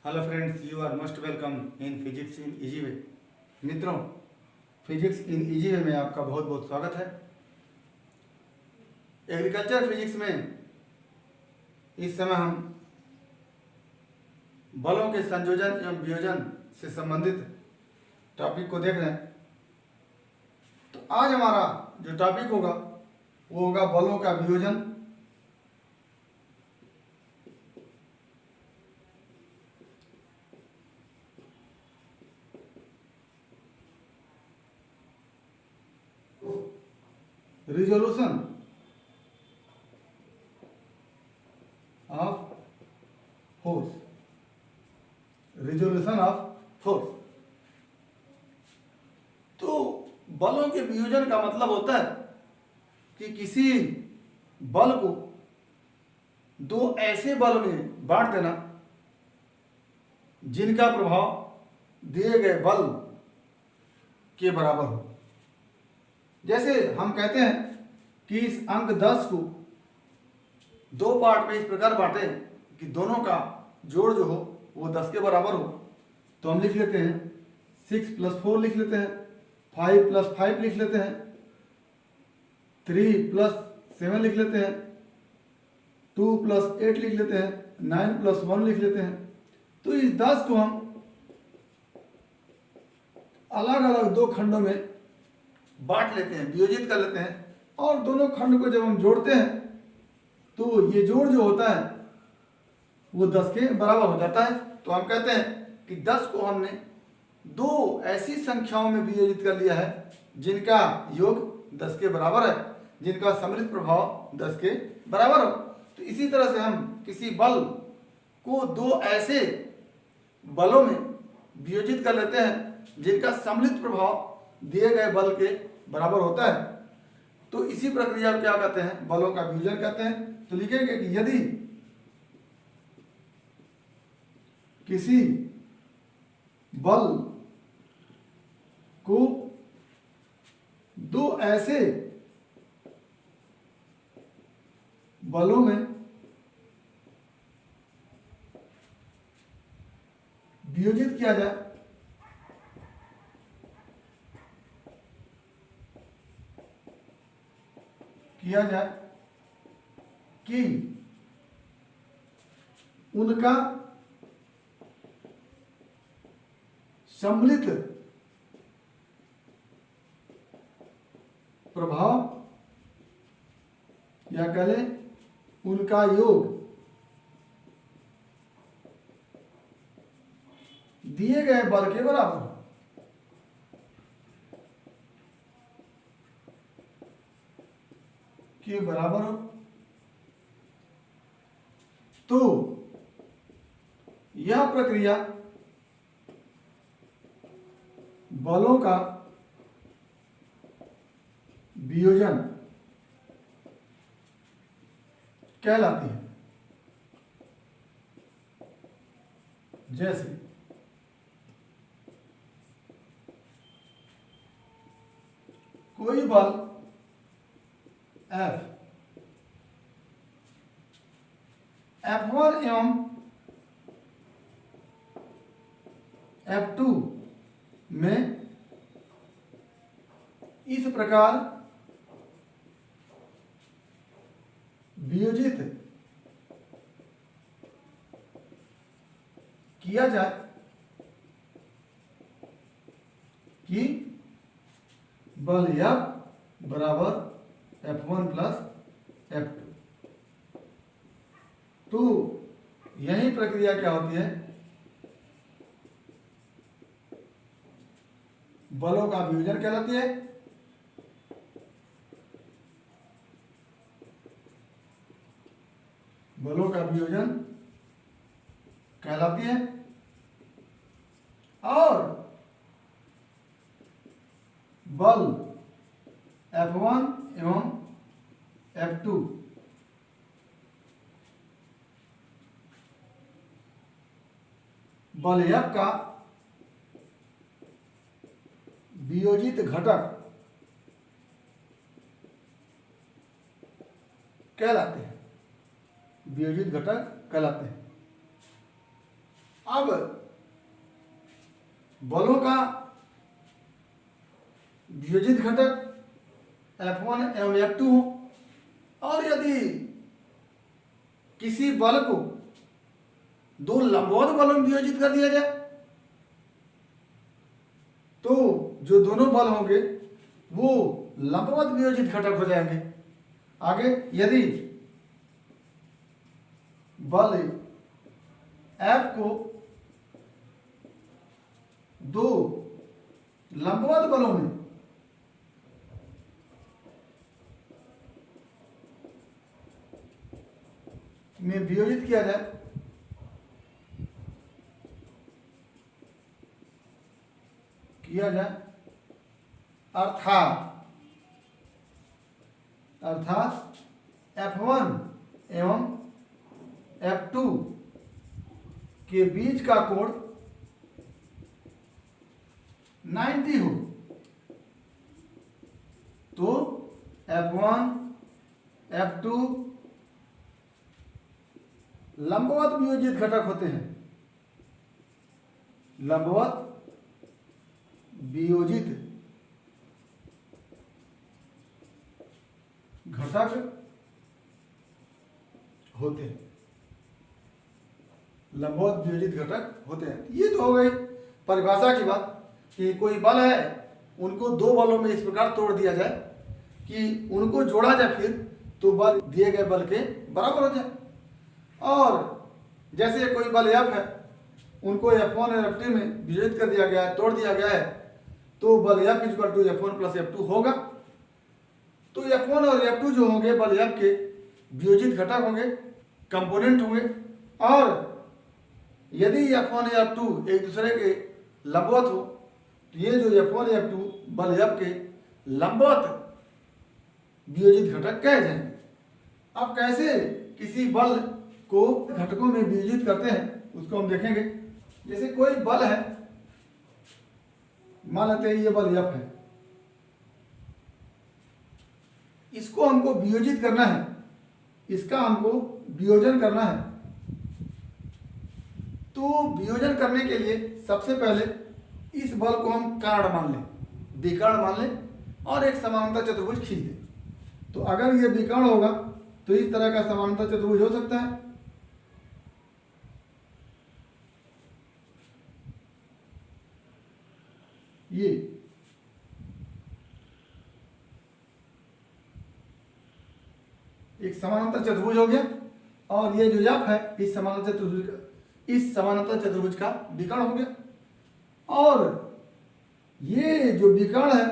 Hello friends, you are most welcome in physics in easy way. मित्रों, physics in easy वे में आपका बहुत बहुत स्वागत है। एग्रीकल्चर फिजिक्स में इस समय हम बलों के संयोजन एवं वियोजन से संबंधित टॉपिक को देख रहे हैं। तो आज हमारा जो टॉपिक होगा वो होगा बलों का वियोजन। Resolution of force. Resolution of force. तो बलों के वियोजन का मतलब होता है कि किसी बल को दो ऐसे बल में बांट देना जिनका प्रभाव दिए गए बल के बराबर हो। जैसे हम कहते हैं कि इस अंक 10 को दो पार्ट में इस प्रकार बांटे कि दोनों का जोड़ जो हो वो 10 के बराबर हो। तो हम लिख लेते हैं 6 + 4 लिख लेते हैं, 5 + 5 लिख लेते हैं, 3 + 7 लिख लेते हैं, 2 + 8 लिख लेते हैं, 9 + 1 लिख लेते हैं। तो इस 10 को हम अलग अलग दो खंडों में बांट लेते हैं, वियोजित कर लेते हैं, और दोनों खंड को जब हम जोड़ते हैं तो ये जोड़ जो होता है वो 10 के बराबर हो जाता है। तो हम कहते हैं कि 10 को हमने दो ऐसी संख्याओं में वियोजित कर लिया है जिनका योग 10 के बराबर है, जिनका सम्मिलित प्रभाव 10 के बराबर हो। तो इसी तरह से हम किसी बल को दो ऐसे बलों में वियोजित कर लेते हैं जिनका सम्मिलित प्रभाव दिए गए बल के बराबर होता है। तो इसी प्रक्रिया को क्या कहते हैं? बलों का वियोजन कहते हैं। तो लिखेंगे कि यदि किसी बल को दो ऐसे बलों में वियोजित किया जाए कि उनका सम्मिलित प्रभाव या कह लें उनका योग दिए गए बल के बराबर हो। के बराबर हो। तो यह प्रक्रिया बलों का वियोजन कहलाती है। जैसे कोई बल F1 एवं F2 में इस प्रकार वियोजित किया जाए कि बल F बराबर F1 + F2। तो यही प्रक्रिया क्या होती है? बलों का वियोजन कहलाती है। बलों का वियोजन कहलाती है। और बल F1 एवं F2 बल F का वियोजित घटक कहलाते हैं। वियोजित घटक कहलाते हैं। अब बलों का वियोजित घटक F1 एवं F2 हो, और यदि किसी बल को दो लंबवत बलों में वियोजित कर दिया जाए तो जो दोनों बल होंगे वो लंबवत वियोजित घटक हो जाएंगे। आगे यदि बल F को दो लंबवत बलों में वियोजित किया जाए अर्थात F1 एवं F2 के बीच का कोण 90 हो तो F1 F2 लंबवत वियोजित घटक होते हैं। लंबवत वियोजित घटक होते हैं। लंबवत वियोजित घटक होते हैं। ये तो हो गई परिभाषा की बात कि कोई बल है, उनको दो बलों में इस प्रकार तोड़ दिया जाए कि उनको जोड़ा जाए फिर तो बल दिए गए बल के बराबर हो जाए। और जैसे कोई बल F है, उनको F1 और F2 में वियोजित कर दिया गया है, तोड़ दिया गया है, तो बल F = F1 + F2 होगा। तो F1 और F2 जो होंगे बल F के वियोजित घटक होंगे, कंपोनेंट होंगे। और यदि F1 या F2 एक दूसरे के लंबवत हो तो ये जो F1 या F2 बल F के लंबवत वियोजित घटक कहे जाएंगे। अब कैसे किसी बल को घटकों में वियोजित करते हैं उसको हम देखेंगे। जैसे कोई बल है, मान लेते हैं ये बल F है, इसको हमको वियोजित करना है, इसका हमको वियोजन करना है। तो वियोजन करने के लिए सबसे पहले इस बल को हम कर्ण मान लें, विकर्ण मान लें और एक समानांतर चतुर्भुज खींच दें। तो अगर ये विकर्ण होगा तो इस तरह का समानांतर चतुर्भुज हो सकता है। ये एक समानांतर चतुर्भुज हो गया और ये जो F है इस समानांतर चतुर्भुज का विकर्ण हो गया। और ये जो विकर्ण है,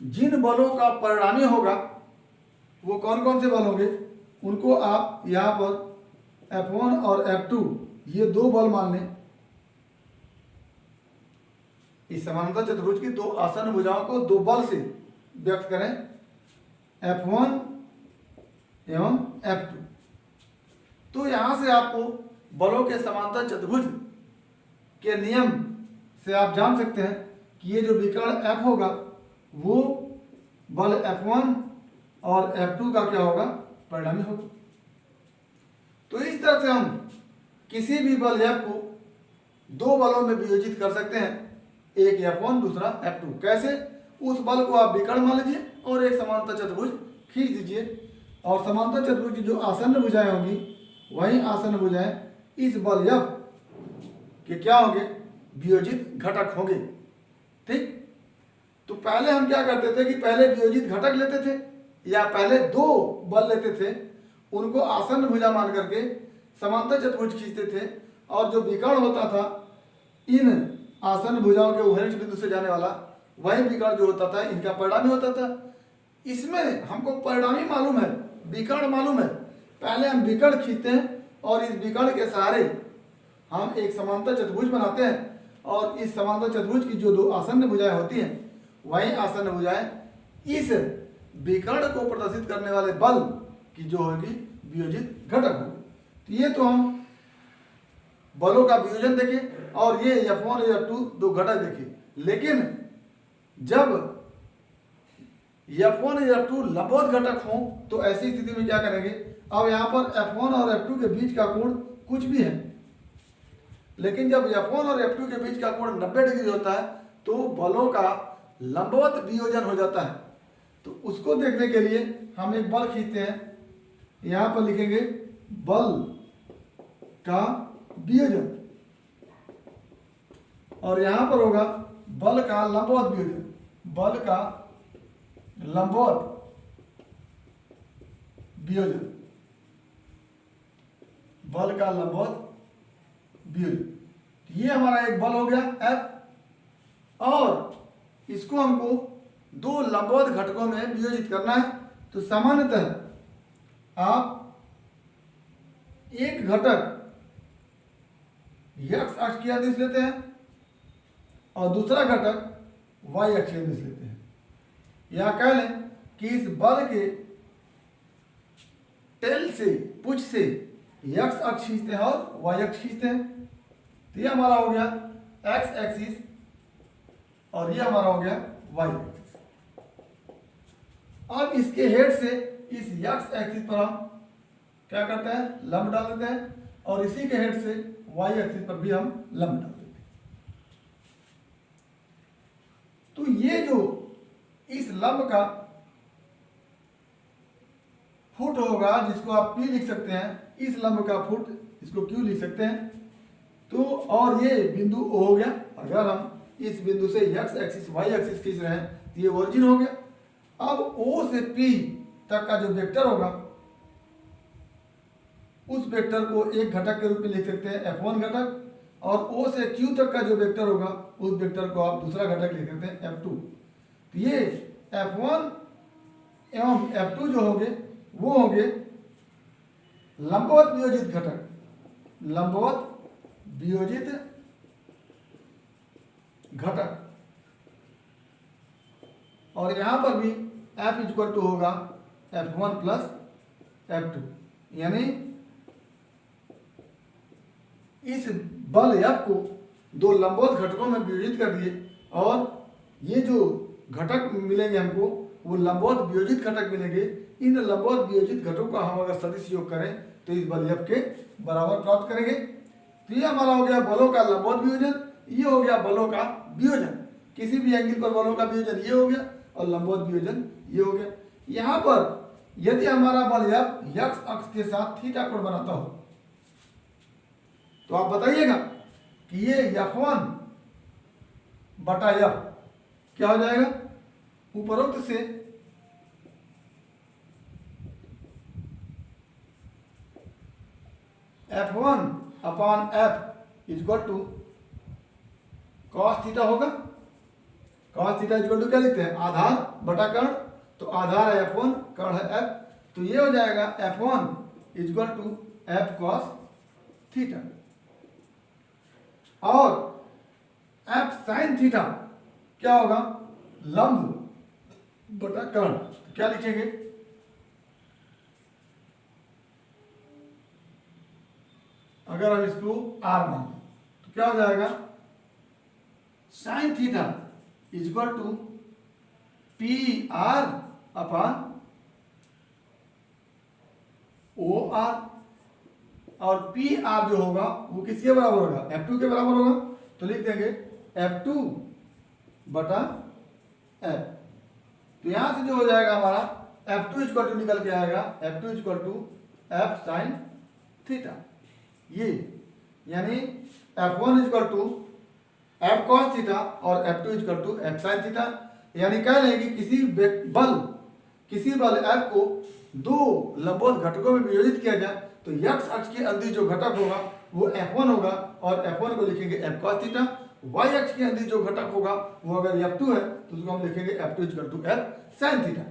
जिन बलों का परिणामी होगा वो कौन कौन से बल होंगे, उनको आप यहाँ पर F1 और F2 ये दो बल मान लें। इस समानांतर चतुर्भुज की दो आसन्न भुजाओं को दो बल से व्यक्त करें, F1 एवं F2। तो यहां से आपको बलों के समांतर चतुर्भुज के नियम से आप जान सकते हैं कि ये जो विकर्ण F होगा वो बल F1 और F2 का क्या होगा, परिणामी होगा। तो इस तरह से हम किसी भी बल F को दो बलों में वियोजित कर सकते हैं, एक F1 दूसरा F2। कैसे? उस बल को आप विकर्ण मान लीजिए और एक समांतर चतुर्भुज खींच दीजिए और समांतर चतुर्भुज की जो आसन्न भुजाएं होंगी वही आसन्न भुजाएं इस बल F के क्या होंगे, वियोजित घटक होंगे। ठीक। तो पहले हम क्या करते थे कि पहले वियोजित घटक लेते थे या पहले दो बल लेते थे, उनको आसन्न भुजा मान करके समांतर चतुर्भुज खींचते थे और जो विकर्ण होता था इन आसन्न भुजाओं के उभयनिष्ठ बिंदु से जाने वाला वही विकर्ण जो होता था इनका परिणामी होता था। इसमें हमको परिणामी मालूम है, विकर्ण मालूम है। पहले हम विकर्ण खींचते हैं और इस विकर्ण के सहारे हम एक समांतर चतुर्भुज बनाते हैं और इस समांतर चतुर्भुज की जो दो आसन्न भुजाएं होती हैं वही आसन्न भुजाएं इस विकर्ण को प्रदर्शित करने वाले बल की जो होगी वियोजित घटक होगी। तो ये तो हम बलों का वियोजन देखें और ये F1 और F2 दो घटक देखें। लेकिन जब F1 और F2 लंबवत घटक हों तो ऐसी स्थिति में क्या करेंगे, अब यहाँ पर F1 और F2 के बीच का कोण कुछ भी है, लेकिन जब F1 और F2 के बीच का कोण 90 डिग्री होता है तो बलों का लंबवत वियोजन हो जाता है। तो उसको देखने के लिए हम एक बल खींचते हैं, यहाँ पर लिखेंगे बल का वियोजन, और यहाँ पर होगा बल का लंबवत वियोजन, बल का लंबवत वियोजन, बल का लंबवत वियोजन। ये हमारा एक बल हो गया F, और इसको हमको दो लंबवत घटकों में वियोजित करना है। तो सामान्यतः आप एक घटक x अक्ष की दिशा लेते हैं और दूसरा घटक y अक्ष की दिशा लेते हैं, या कह लें कि इस बल के टेल से, पुछ से x अक्ष खींचते हैं और y अक्ष खींचते हैं। तो ये हमारा हो गया x एक्सिस और ये हमारा हो गया y एक्सिस। अब इसके हेड से इस x एक्सिस पर हम क्या करते हैं, लंब डाल देते हैं, और इसी के हेड से y एक्सिस पर भी हम लंब डाल देते हैं। तो ये जो इस लंब का फुट होगा, जिसको आप P लिख सकते हैं, इस लंब का फुट इसको Q लिख सकते हैं। तो और ये बिंदु O हो गया। अगर हम इस बिंदु से x एक्सिस y एक्सिस खींच रहे हैं तो ये ओरिजिन हो गया। अब O से P तक का जो वेक्टर होगा, उस वेक्टर को एक घटक के रूप में लिख सकते हैं F1 घटक, और O से Q तक का जो वेक्टर होगा उस वेक्टर को आप दूसरा घटक लिख सकते हैं F2। तो ये F1 एवं F2 जो होंगे वो होंगे लंबवत वियोजित घटक, लंबवत वियोजित घटक। और यहां पर भी F इक्वल टू होगा F1 प्लस F2, यानी इस बल F को दो लंबवत घटकों में वियोजित कर दिए, और ये जो घटक मिलेंगे हमको वो लंबवत वियोजित घटक मिलेंगे। इन लंबवत वियोजित घटकों का हम अगर सदिश योग करें तो इस बल F के बराबर प्राप्त करेंगे। तो ये हमारा हो गया बलों का लंबवत वियोजन, ये हो गया बलों का वियोजन, किसी भी एंगल पर बलों का वियोजन ये हो गया, और लंबवत वियोजन ये हो गया। यहाँ पर यदि हमारा बल F x अक्ष के साथ थीटा कोण बनाता हो तो आप बताइएगा कि ये F1 बटा F क्या हो जाएगा। उपरोक्त से F1 upon F equal to cos theta होगा। कॉस थीटा इक्वल टू क्या लिखते हैं, आधार बटा कर्ण। तो आधार है F1, कर्ण है F, तो ये हो जाएगा F1 equal to F cos theta, और F साइन थीटा क्या होगा, लंब बटा कर्ण। क्या लिखेंगे, अगर हम इसको R मान लें तो क्या हो जाएगा, sine theta equal to P R upon O R, और पी आर जो होगा वो किसके बराबर होगा, F2 के बराबर होगा। तो लिख देंगे F2 बटा F। तो यहां से जो हो जाएगा हमारा F2 इक्वल टू निकल के आएगा F2 equal to F sine theta, ये यानी F1 equal to F cos theta और F2 equal to F sine theta. यानी कह लें कि किसी बल F को दो लंबवत घटकों में वियोजित किया जाए तो x अक्ष के अंदर जो घटक होगा वो F1 होगा, और F1 को लिखेंगे F cos थीटा। y अक्ष के अंदर जो घटक होगा वो अगर F2 है तो उसको हम लिखेंगे F2 equal to F sin theta.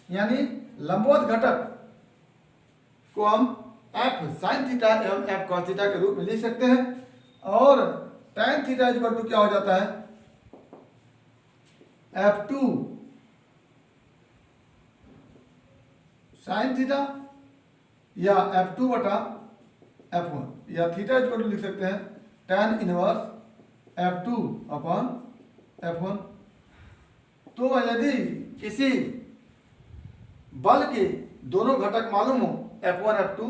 यानी लंबवत घटक को हम F sin थीटा एवं F cos थीटा के रूप में लिख सकते हैं, और tan थीटा इक्वल टू क्या हो जाता है, F2 sin थीटा या F2 बटा F1, या थीटा इक्वल टू लिख सकते हैं tan inverse F2 upon F1। तो यदि किसी बल के दोनों घटक मालूम हो F1 F2,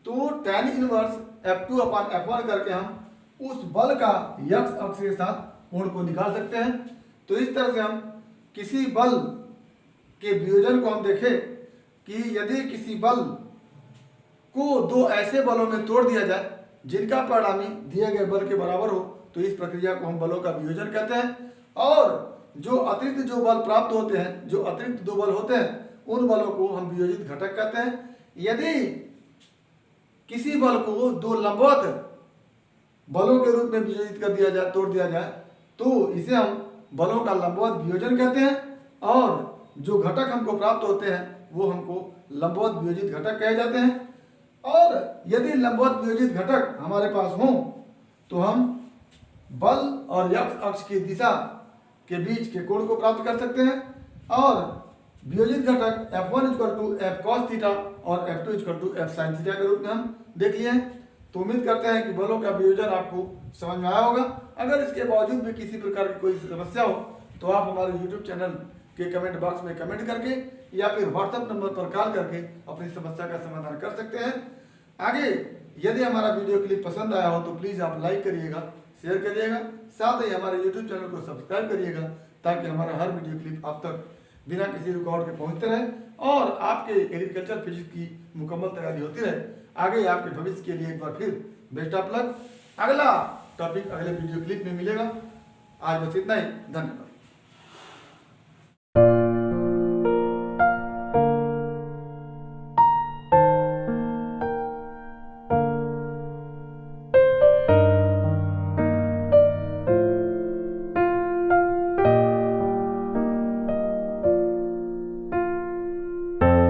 तो tan इनवर्स F2 अपान F1 करके हम उस बल का x अक्ष के साथ कोण को निकाल सकते हैं। तो इस तरह से हम किसी बल के वियोजन को हम देखें कि यदि किसी बल को दो ऐसे बलों में तोड़ दिया जाए जिनका परिणामी दिए गए बल के बराबर हो, तो इस प्रक्रिया को हम बलों का वियोजन कहते हैं। और जो अतिरिक्त जो बल प्राप्त होते हैं, जो अतिरिक्त दो बल होते हैं, उन बलों को हम वियोजित घटक कहते हैं। यदि किसी बल को दो लंबवत बलों के रूप में वियोजित कर दिया जाए, तोड़ दिया जाए, तो इसे हम बलों का लंबवत वियोजन कहते हैं। और जो घटक हमको प्राप्त होते हैं वो हमको लंबवत वियोजित घटक कहे जाते हैं। और यदि लंबवत वियोजित घटक हमारे पास हो तो हम बल और x अक्ष की दिशा के बीच के कोण को प्राप्त कर सकते हैं। और वियोजित घटक F1 F cos थीटा और F2 F sin थीटा के रूप में हम देख लिए हैं। तो उम्मीद करते हैं कि बलों का वियोजन आपको समझ में आया होगा। अगर इसके बावजूद भी किसी प्रकार की कोई समस्या हो तो आप हमारे YouTube चैनल के कमेंट बॉक्स में कमेंट करके या फिर व्हाट्सएप नंबर पर कॉल करके अपनी समस्या का समाधान कर सकते हैं। आगे यदि हमारा वीडियो क्लिप पसंद आया हो तो प्लीज़ आप लाइक करिएगा, शेयर करिएगा, साथ ही हमारे YouTube चैनल को सब्सक्राइब करिएगा ताकि हमारा हर वीडियो क्लिप आप तक बिना किसी रुकावट के पहुंचते रहे और आपके एग्रीकल्चर फिजिक्स की मुकम्मल तैयारी होती रहे। आगे आपके भविष्य के लिए एक बार फिर बेस्ट ऑफ लक। अगला टॉपिक अगले वीडियो क्लिप में मिलेगा। आज बस इतना ही, धन्यवाद।